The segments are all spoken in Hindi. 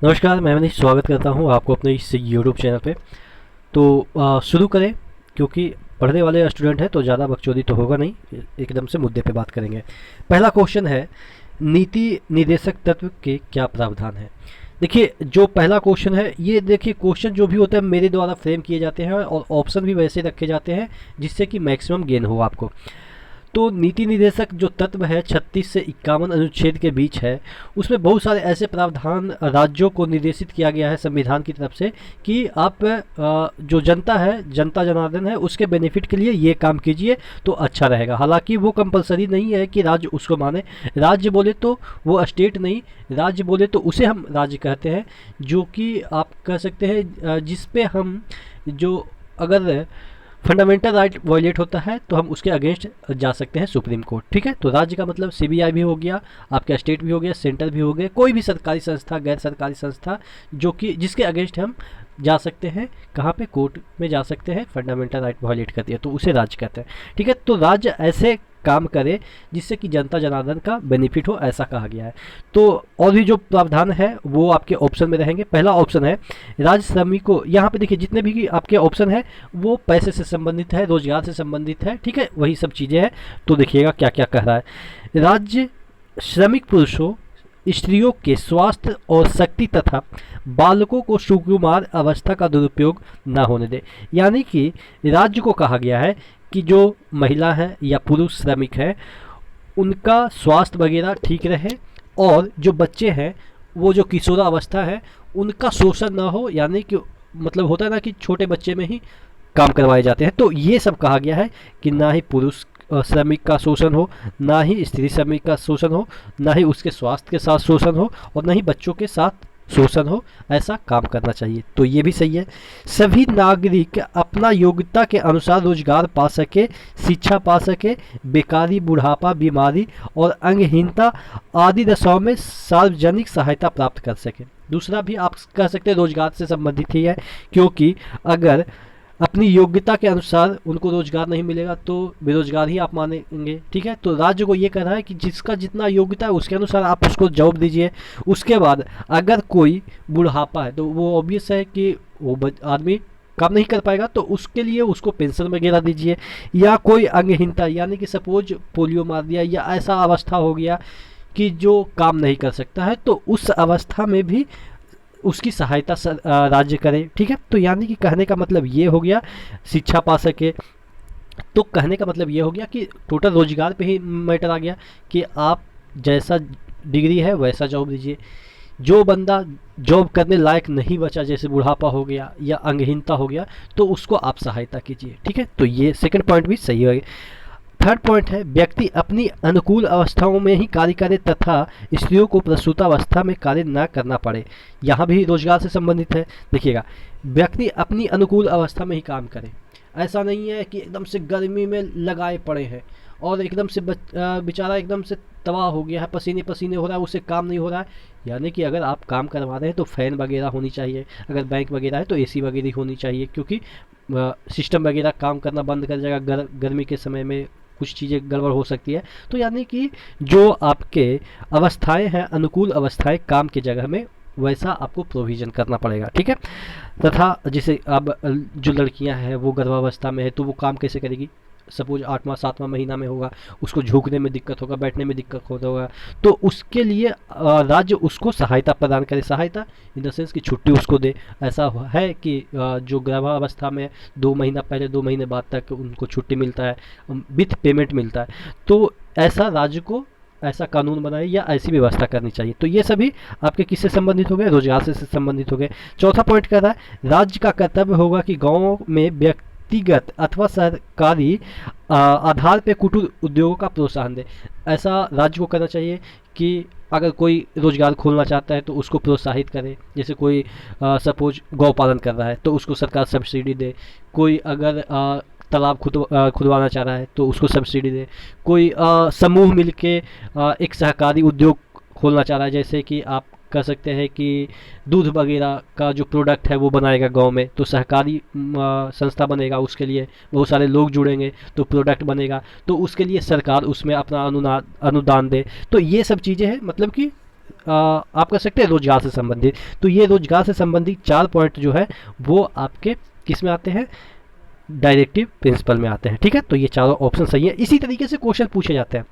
नमस्कार, मैं मनीष स्वागत करता हूँ आपको अपने इस यूट्यूब चैनल पे। तो शुरू करें, क्योंकि पढ़ने वाले स्टूडेंट हैं तो ज़्यादा बकचोदी तो होगा नहीं, एकदम से मुद्दे पे बात करेंगे। पहला क्वेश्चन है, नीति निर्देशक तत्व के क्या प्रावधान है। देखिए, जो पहला क्वेश्चन है, ये देखिए क्वेश्चन जो भी होता है मेरे द्वारा फ्रेम किए जाते हैं और ऑप्शन भी वैसे रखे जाते हैं जिससे कि मैक्सिमम गेन हो आपको। तो नीति निर्देशक जो तत्व है 36 से 51 अनुच्छेद के बीच है, उसमें बहुत सारे ऐसे प्रावधान राज्यों को निर्देशित किया गया है संविधान की तरफ से कि आप जो जनता है, जनता जनार्दन है, उसके बेनिफिट के लिए ये काम कीजिए तो अच्छा रहेगा। हालांकि वो कंपलसरी नहीं है कि राज्य उसको माने। राज्य बोले तो वो स्टेट नहीं, राज्य बोले तो उसे हम राज्य कहते हैं, जो कि आप कह सकते हैं जिस पे हम जो अगर फंडामेंटल राइट वायलेट होता है तो हम उसके अगेंस्ट जा सकते हैं सुप्रीम कोर्ट। ठीक है, तो राज्य का मतलब सीबीआई भी हो गया, आपका स्टेट भी हो गया, सेंटर भी हो गया, कोई भी सरकारी संस्था, गैर सरकारी संस्था जो कि जिसके अगेंस्ट हम जा सकते हैं, कहाँ पे, कोर्ट में जा सकते हैं, फंडामेंटल राइट वायलेट करती है तो उसे राज्य कहते हैं। ठीक है, तो राज्य ऐसे काम करे जिससे कि जनता जनार्दन का बेनिफिट हो, ऐसा कहा गया है। तो और भी जो प्रावधान है वो आपके ऑप्शन में रहेंगे। पहला ऑप्शन है, राज्य श्रमिकों, यहाँ पे देखिए जितने भी आपके ऑप्शन है वो पैसे से संबंधित है, रोजगार से संबंधित है। ठीक है, वही सब चीज़ें हैं। तो देखिएगा क्या क्या कह रहा है। राज्य श्रमिक पुरुषों, स्त्रियों के स्वास्थ्य और शक्ति तथा बालकों को सुकुमार अवस्था का दुरुपयोग न होने दे। यानी कि राज्य को कहा गया है कि जो महिला है या पुरुष श्रमिक है उनका स्वास्थ्य वगैरह ठीक रहे, और जो बच्चे हैं वो जो किशोरावस्था है उनका शोषण ना हो। यानी कि मतलब होता है ना कि छोटे बच्चे में ही काम करवाए जाते हैं। तो ये सब कहा गया है कि ना ही पुरुष श्रमिक का शोषण हो, ना ही स्त्री श्रमिक का शोषण हो, ना ही उसके स्वास्थ्य के साथ शोषण हो, और ना ही बच्चों के साथ शोषण हो। ऐसा काम करना चाहिए। तो ये भी सही है। सभी नागरिक अपना योग्यता के अनुसार रोजगार पा सके, शिक्षा पा सके, बेकारी, बुढ़ापा, बीमारी और अंगहीनता आदि दशाओं में सार्वजनिक सहायता प्राप्त कर सके। दूसरा भी आप कह सकते हैं रोजगार से संबंधित ही है, क्योंकि अगर अपनी योग्यता के अनुसार उनको रोजगार नहीं मिलेगा तो बेरोजगार ही आप मानेंगे। ठीक है, तो राज्य को ये कह रहा है कि जिसका जितना योग्यता है उसके अनुसार आप उसको जॉब दीजिए। उसके बाद अगर कोई बुढ़ापा है तो वो ऑब्वियस है कि वो आदमी काम नहीं कर पाएगा, तो उसके लिए उसको पेंशन वगैरह दीजिए। या कोई अंगहीनता, यानी कि सपोज पोलियो मार दिया या ऐसा अवस्था हो गया कि जो काम नहीं कर सकता है, तो उस अवस्था में भी उसकी सहायता राज्य करे। ठीक है, तो यानी कि कहने का मतलब ये हो गया शिक्षा पा सके। तो कहने का मतलब ये हो गया कि टोटल रोजगार पे ही मैटर आ गया कि आप जैसा डिग्री है वैसा जॉब दीजिए। जो बंदा जॉब करने लायक नहीं बचा, जैसे बुढ़ापा हो गया या अंगहीनता हो गया, तो उसको आप सहायता कीजिए। ठीक है, तो ये सेकंड पॉइंट भी सही है। थर्ड पॉइंट है, व्यक्ति अपनी अनुकूल अवस्थाओं में ही कार्य करे तथा स्त्रियों को प्रसूतावस्था में कार्य न करना पड़े। यहाँ भी रोजगार से संबंधित है। देखिएगा, व्यक्ति अपनी अनुकूल अवस्था में ही काम करे। ऐसा नहीं है कि एकदम से गर्मी में लगाए पड़े हैं और एकदम से बेचारा एकदम से तबाह हो गया है, पसीने पसीने हो रहा है, उससे काम नहीं हो रहा है। यानी कि अगर आप काम करवा रहे हैं तो फैन वगैरह होनी चाहिए, अगर बैंक वगैरह है तो एसी वगैरह होनी चाहिए, क्योंकि सिस्टम वगैरह काम करना बंद कर जाएगा। गर्मी के समय में कुछ चीज़ें गड़बड़ हो सकती है। तो यानी कि जो आपके अवस्थाएं हैं, अनुकूल अवस्थाएं काम की जगह में, वैसा आपको प्रोविज़न करना पड़ेगा। ठीक है, तथा जैसे अब जो लड़कियां हैं वो गर्भावस्था में है तो वो काम कैसे करेगी। सपोज 8वां 7वां महीना में होगा, उसको झुकने में दिक्कत होगा, बैठने में दिक्कत होगा, तो उसके लिए राज्य उसको सहायता प्रदान करे। सहायता इन द सेंस कि छुट्टी उसको दे। ऐसा है कि जो गर्भावस्था में 2 महीना पहले 2 महीने बाद तक उनको छुट्टी मिलता है, विथ पेमेंट मिलता है। तो ऐसा राज्य को ऐसा कानून बनाए या ऐसी व्यवस्था करनी चाहिए। तो ये सभी आपके किससे संबंधित हो गए, रोजगार से संबंधित हो गए। चौथा पॉइंट कह रहा है, राज्य का कर्तव्य होगा कि गाँव में व्यक्तिगत अथवा सरकारी आधार पे कुटीर उद्योगों का प्रोत्साहन दे। ऐसा राज्य को करना चाहिए कि अगर कोई रोजगार खोलना चाहता है तो उसको प्रोत्साहित करे। जैसे कोई सपोज गौ पालन कर रहा है तो उसको सरकार सब्सिडी दे। कोई अगर तालाब खुदवाना चाह रहा है तो उसको सब्सिडी दे। कोई समूह मिलके एक सहकारी उद्योग खोलना चाह रहा है, जैसे कि आप कह सकते हैं कि दूध वगैरह का जो प्रोडक्ट है वो बनाएगा गांव में, तो सहकारी संस्था बनेगा, उसके लिए बहुत सारे लोग जुड़ेंगे तो प्रोडक्ट बनेगा, तो उसके लिए सरकार उसमें अपना अनुदान दे। तो ये सब चीज़ें हैं, मतलब कि आप कह सकते हैं रोजगार से संबंधित। तो ये रोजगार से संबंधित 4 पॉइंट जो है वो आपके किस में आते हैं, डायरेक्टिव प्रिंसिपल में आते हैं। ठीक है, तो ये चारों ऑप्शन सही है। इसी तरीके से क्वेश्चन पूछे जाते हैं।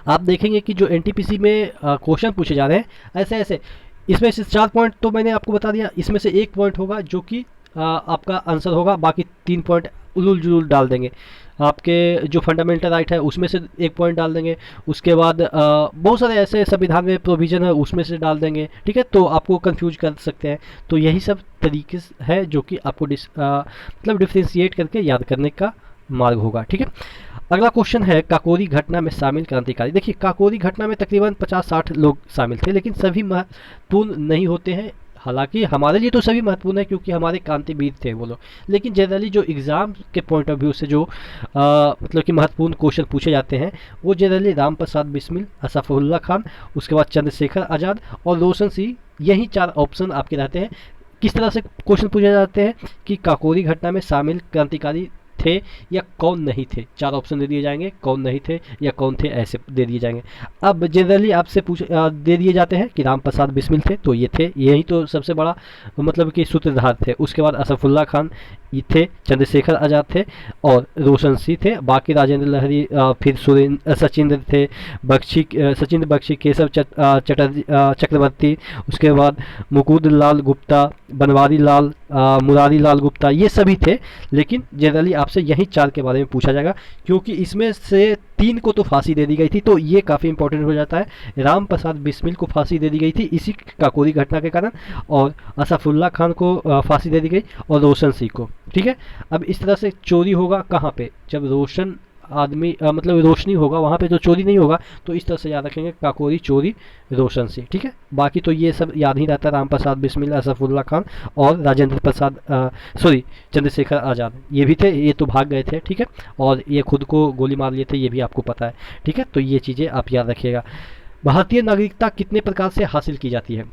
आप देखेंगे कि जो एनटीपीसी में क्वेश्चन पूछे जा रहे हैं ऐसे ऐसे, इसमें से 4 पॉइंट तो मैंने आपको बता दिया, इसमें से 1 पॉइंट होगा जो कि आपका आंसर होगा, बाकी 3 पॉइंट उलूल जुलूल डाल देंगे। आपके जो फंडामेंटल राइट है उसमें से 1 पॉइंट डाल देंगे, उसके बाद बहुत सारे ऐसे संविधान में प्रोविजन है उसमें से डाल देंगे। ठीक है, तो आपको कंफ्यूज कर सकते हैं। तो यही सब तरीके है जो कि आपको मतलब डिफ्रेंशिएट करके याद करने का मार्ग होगा। ठीक है, अगला क्वेश्चन है काकोरी घटना में शामिल क्रांतिकारी। देखिए, काकोरी घटना में तकरीबन 50-60 लोग शामिल थे, लेकिन सभी महत्वपूर्ण नहीं होते हैं। हालांकि हमारे लिए तो सभी महत्वपूर्ण है क्योंकि हमारे क्रांतिवीर थे वो लोग, लेकिन जनरली जो एग्ज़ाम के पॉइंट ऑफ व्यू से जो मतलब कि महत्वपूर्ण क्वेश्चन पूछे जाते हैं वो जनरली राम प्रसाद बिस्मिल, असफुल्ला खान, उसके बाद चंद्रशेखर आज़ाद और रोशन सिंह, यही 4 ऑप्शन आपके रहते हैं। किस तरह से क्वेश्चन पूछे जाते हैं कि काकोरी घटना में शामिल क्रांतिकारी थे या कौन नहीं थे, 4 ऑप्शन दे दिए जाएंगे, कौन नहीं थे या कौन थे ऐसे दे दिए जाएंगे। अब जनरली आपसे दे दिए जाते हैं कि राम प्रसाद बिस्मिल थे, तो ये थे, यही तो सबसे बड़ा मतलब कि सूत्रधार थे। उसके बाद असफुल्ला खान ये थे, चंद्रशेखर आज़ाद थे और रोशन सिंह थे। बाकी राजेंद्र लहरी, फिर सचिंद्र थे, सचिंद्र बख्शी, केशव चटर्जी चक्रवर्ती, उसके बाद मुकुंद लाल गुप्ता, बनवारी लाल, मुरारी लाल गुप्ता, ये सभी थे। लेकिन जनरली आपसे यही 4 के बारे में पूछा जाएगा क्योंकि इसमें से 3 को तो फांसी दे दी गई थी, तो ये काफ़ी इंपॉर्टेंट हो जाता है। राम प्रसाद बिस्मिल को फांसी दे दी गई थी इसी काकोरी घटना के कारण, और असफुल्ला खान को फांसी दे दी गई, और रोशन सिंह को। ठीक है, अब इस तरह से चोरी होगा कहाँ पे, जब रोशन आदमी मतलब रोशनी होगा वहाँ पे तो चोरी नहीं होगा, तो इस तरह से याद रखेंगे काकोरी, चोरी, रोशन सिंह। ठीक है, बाकी तो ये सब याद ही रहता है, राम प्रसाद बिस्मिल, असफुल्ला खान और राजेंद्र प्रसाद चंद्रशेखर आज़ाद, ये भी थे, ये तो भाग गए थे। ठीक है, और ये खुद को गोली मार लिए थे, ये भी आपको पता है। ठीक है, तो ये चीज़ें आप याद रखिएगा। भारतीय नागरिकता कितने प्रकार से हासिल की जाती है?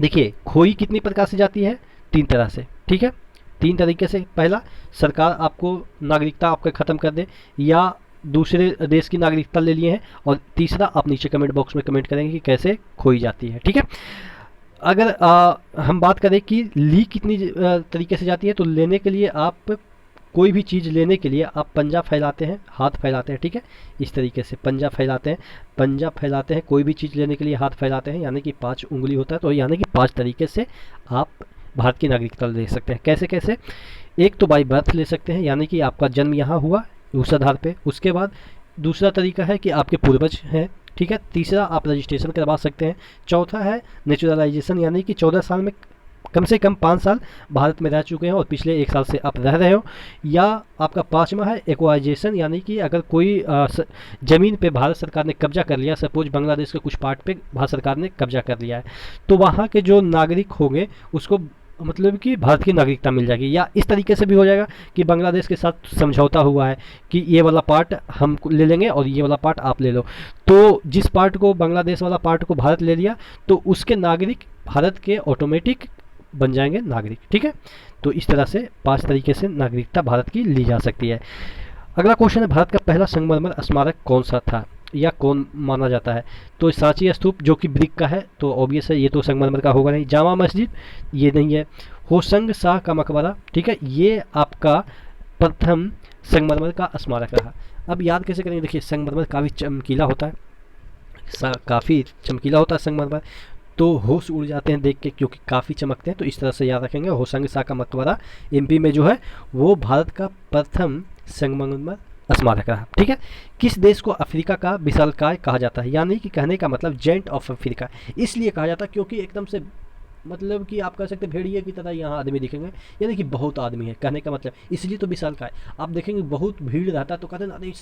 देखिए, खोई कितनी प्रकार से जाती है? 3 तरह से। ठीक है, 3 तरीके से। पहला, सरकार आपको नागरिकता आपका ख़त्म कर दे, या दूसरे देश की नागरिकता ले लिए हैं, और तीसरा आप नीचे कमेंट बॉक्स में कमेंट करेंगे कि कैसे खोई जाती है। ठीक है, अगर हम बात करें कि ली कितनी तरीके से जाती है, तो लेने के लिए आप कोई भी चीज़ लेने के लिए आप पंजा फैलाते हैं, हाथ फैलाते हैं। ठीक है, इस तरीके से पंजा फैलाते हैं, पंजा फैलाते हैं, कोई भी चीज़ लेने के लिए हाथ फैलाते हैं, यानी कि 5 उंगली होता है, तो यानी कि 5 तरीके से आप भारत की नागरिकता ले सकते हैं। कैसे कैसे? एक तो बाई बर्थ ले सकते हैं, यानी कि आपका जन्म यहाँ हुआ उस आधार पे। उसके बाद दूसरा तरीका है कि आपके पूर्वज हैं। ठीक है, तीसरा आप रजिस्ट्रेशन करवा सकते हैं। चौथा है नेचुरलाइजेशन, यानी कि 14 साल में कम से कम 5 साल भारत में रह चुके हैं और पिछले 1 साल से आप रह रहे हो। या आपका 5वां है एक्वाइजेशन, यानी कि अगर कोई ज़मीन पे भारत सरकार ने कब्जा कर लिया, सपोज बांग्लादेश के कुछ पार्ट पे भारत सरकार ने कब्जा कर लिया है, तो वहाँ के जो नागरिक होंगे उसको मतलब कि भारत की नागरिकता मिल जाएगी। या इस तरीके से भी हो जाएगा कि बांग्लादेश के साथ समझौता हुआ है कि ये वाला पार्ट हम ले लेंगे और ये वाला पार्ट आप ले लो, तो जिस पार्ट को बांग्लादेश वाला पार्ट को भारत ले लिया तो उसके नागरिक भारत के ऑटोमेटिक बन जाएंगे नागरिक। ठीक है, तो इस तरह से 5 तरीके से नागरिकता भारत की ली जा सकती है। अगला क्वेश्चन है, भारत का पहला संगमरमर स्मारक कौन सा था या कौन माना जाता है? तो सांची स्तूप जो कि ब्रिक का है, तो ऑब्वियस है ये तो संगमरमर का होगा नहीं। जामा मस्जिद ये नहीं है। होशंग शाह का मकबरा, ठीक है, ये आपका प्रथम संगमरमर का स्मारक रहा। अब याद कैसे करेंगे? देखिए, संगमरमर काफ़ी चमकीला होता है, काफ़ी चमकीला होता है संगमरमर, तो होश उड़ जाते हैं देख के क्योंकि काफ़ी चमकते हैं। तो इस तरह से याद रखेंगे। होशंग शाह का मकबरा एमपी में जो है वो भारत का प्रथम संगमरमर स्मारक रहा। ठीक है, किस देश को अफ्रीका का विशालकाय कहा जाता है? यानी कि कहने का मतलब जेंट ऑफ अफ्रीका इसलिए कहा जाता है क्योंकि एकदम से मतलब कि आप कह सकते हैं भेड़िए की तरह यहाँ आदमी दिखेंगे, यानी कि बहुत आदमी है, कहने का मतलब इसलिए तो विशालकाय। आप देखेंगे बहुत भीड़ रहता है तो कहते हैं अरे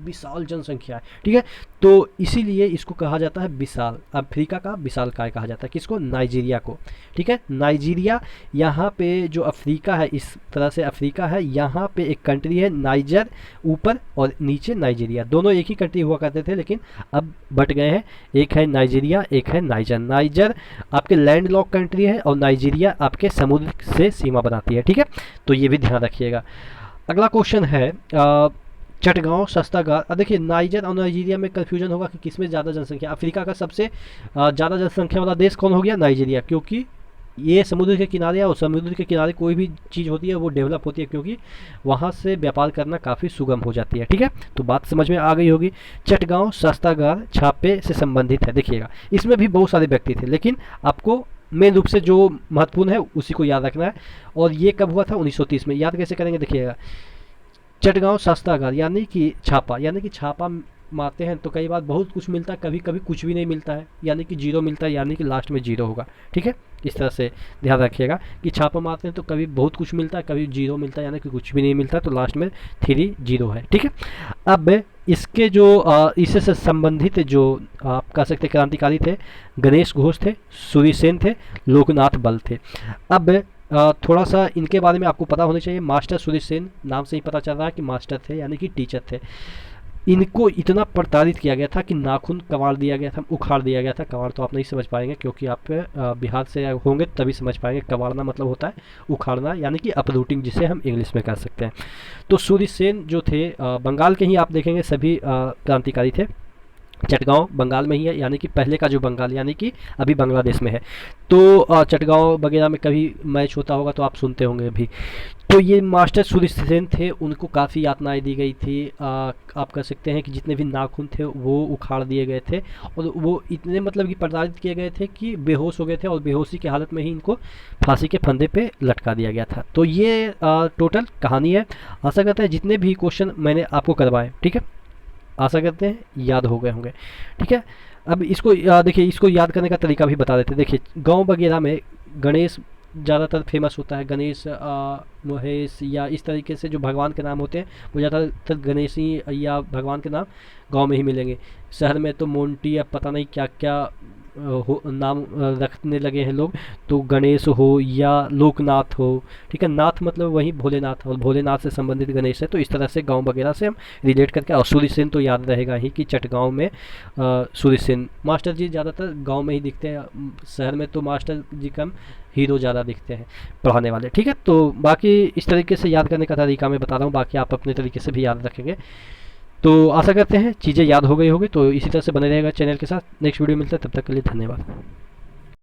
विशाल जनसंख्या है। ठीक है, तो इसीलिए इसको कहा जाता है विशाल, अफ्रीका का विशालकाय कहा जाता है। किसको? नाइजीरिया को। ठीक है, नाइजीरिया, यहाँ पे जो अफ्रीका है, इस तरह से अफ्रीका है, यहाँ पे एक कंट्री है नाइजर ऊपर और नीचे नाइजीरिया, दोनों एक ही कंट्री हुआ करते थे लेकिन अब बट गए हैं। एक है नाइजीरिया, एक है नाइजर। नाइजर आपके लैंड लॉक कंट्री है और नाइजीरिया आपके समुद्र से सीमा बनाती है। ठीक है, तो ये भी ध्यान रखिएगा। अगला क्वेश्चन है, चटगांव सस्तागार। अब देखिए नाइजर और नाइजीरिया में कन्फ्यूजन होगा कि किसमें ज़्यादा जनसंख्या। अफ्रीका का सबसे ज़्यादा जनसंख्या वाला देश कौन हो गया? नाइजीरिया, क्योंकि ये समुद्र के किनारे है और समुद्र के किनारे कोई भी चीज़ होती है वो डेवलप होती है, क्योंकि वहाँ से व्यापार करना काफ़ी सुगम हो जाती है। ठीक है, तो बात समझ में आ गई होगी। चटगांव शस्त्रागार छापे से संबंधित है। देखिएगा इसमें भी बहुत सारे व्यक्ति थे, लेकिन आपको मेन रूप से जो महत्वपूर्ण है उसी को याद रखना है। और ये कब हुआ था? 1930 में। याद कैसे करेंगे? देखिएगा चटगांव शस्त्रागार यानी कि छापा, यानी कि छापा मारते हैं तो कई बार बहुत कुछ मिलता है, कभी कभी कुछ भी नहीं मिलता है, यानी कि जीरो मिलता है, यानी कि लास्ट में जीरो होगा। ठीक है, इस तरह से ध्यान रखिएगा कि छापा मारते हैं तो कभी बहुत कुछ मिलता है, कभी जीरो मिलता है, यानी कि कुछ भी नहीं मिलता है, तो लास्ट में 3 जीरो है। ठीक है, अब इसके जो इससे से संबंधित जो आप कह सकते क्रांतिकारी थे, गणेश घोष थे, सूर्य सेन थे, लोकनाथ बल थे। अब थोड़ा सा इनके बारे में आपको पता होना चाहिए। मास्टर सूर्य सेन, नाम से ही पता चल रहा है कि मास्टर थे, यानी कि टीचर थे। इनको इतना प्रताड़ित किया गया था कि नाखून कबाड़ दिया गया था, उखाड़ दिया गया था। कबाड़ तो आप नहीं समझ पाएंगे क्योंकि आप बिहार से होंगे तभी समझ पाएंगे। कबाड़ना मतलब होता है उखाड़ना, यानी कि अपरूटिंग, जिसे हम इंग्लिश में कह सकते हैं। तो सूर्य सेन जो थे बंगाल के ही आप देखेंगे सभी क्रांतिकारी थे। चटगांव बंगाल में ही है, यानी कि पहले का जो बंगाल यानी कि अभी बांग्लादेश में है। तो चटगांव वगैरह में कभी मैच होता होगा तो आप सुनते होंगे अभी। तो ये मास्टर सूर्य सेन थे, उनको काफ़ी यातनाएं दी गई थी। आप कह सकते हैं कि जितने भी नाखून थे वो उखाड़ दिए गए थे, और वो इतने मतलब कि प्रताड़ित किए गए थे कि बेहोश हो गए थे, और बेहोशी की हालत में ही इनको फांसी के फंदे पे लटका दिया गया था। तो ये टोटल कहानी है। आशा करते हैं जितने भी क्वेश्चन मैंने आपको करवाए, ठीक है, आशा करते हैं याद हो गए होंगे। ठीक है, अब इसको देखिए, इसको याद करने का तरीका भी बता देते हैं। देखिए गांव वगैरह में गणेश ज़्यादातर फेमस होता है। गणेश महेश या इस तरीके से जो भगवान के नाम होते हैं वो ज़्यादातर गणेश ही या भगवान के नाम गांव में ही मिलेंगे। शहर में तो मोंटी या पता नहीं क्या क्या हो नाम रखने लगे हैं लोग। तो गणेश हो या लोकनाथ हो, ठीक है, नाथ मतलब वही भोलेनाथ, और भोलेनाथ से संबंधित गणेश है। तो इस तरह से गांव वगैरह से हम रिलेट करके, और सूर्य सेन तो याद रहेगा ही कि चटगांव में सूर्य सेन मास्टर जी ज़्यादातर गांव में ही दिखते हैं। शहर में तो मास्टर जी कम हीरो ज़्यादा दिखते हैं पढ़ाने वाले। ठीक है, तो बाकी इस तरीके से याद करने का तरीका मैं बता रहा हूँ, बाकी आप अपने तरीके से भी याद रखेंगे। तो आशा करते हैं चीज़ें याद हो गई होगी। तो इसी तरह से बने रहेगा चैनल के साथ। नेक्स्ट वीडियो मिलता है, तब तक के लिए धन्यवाद।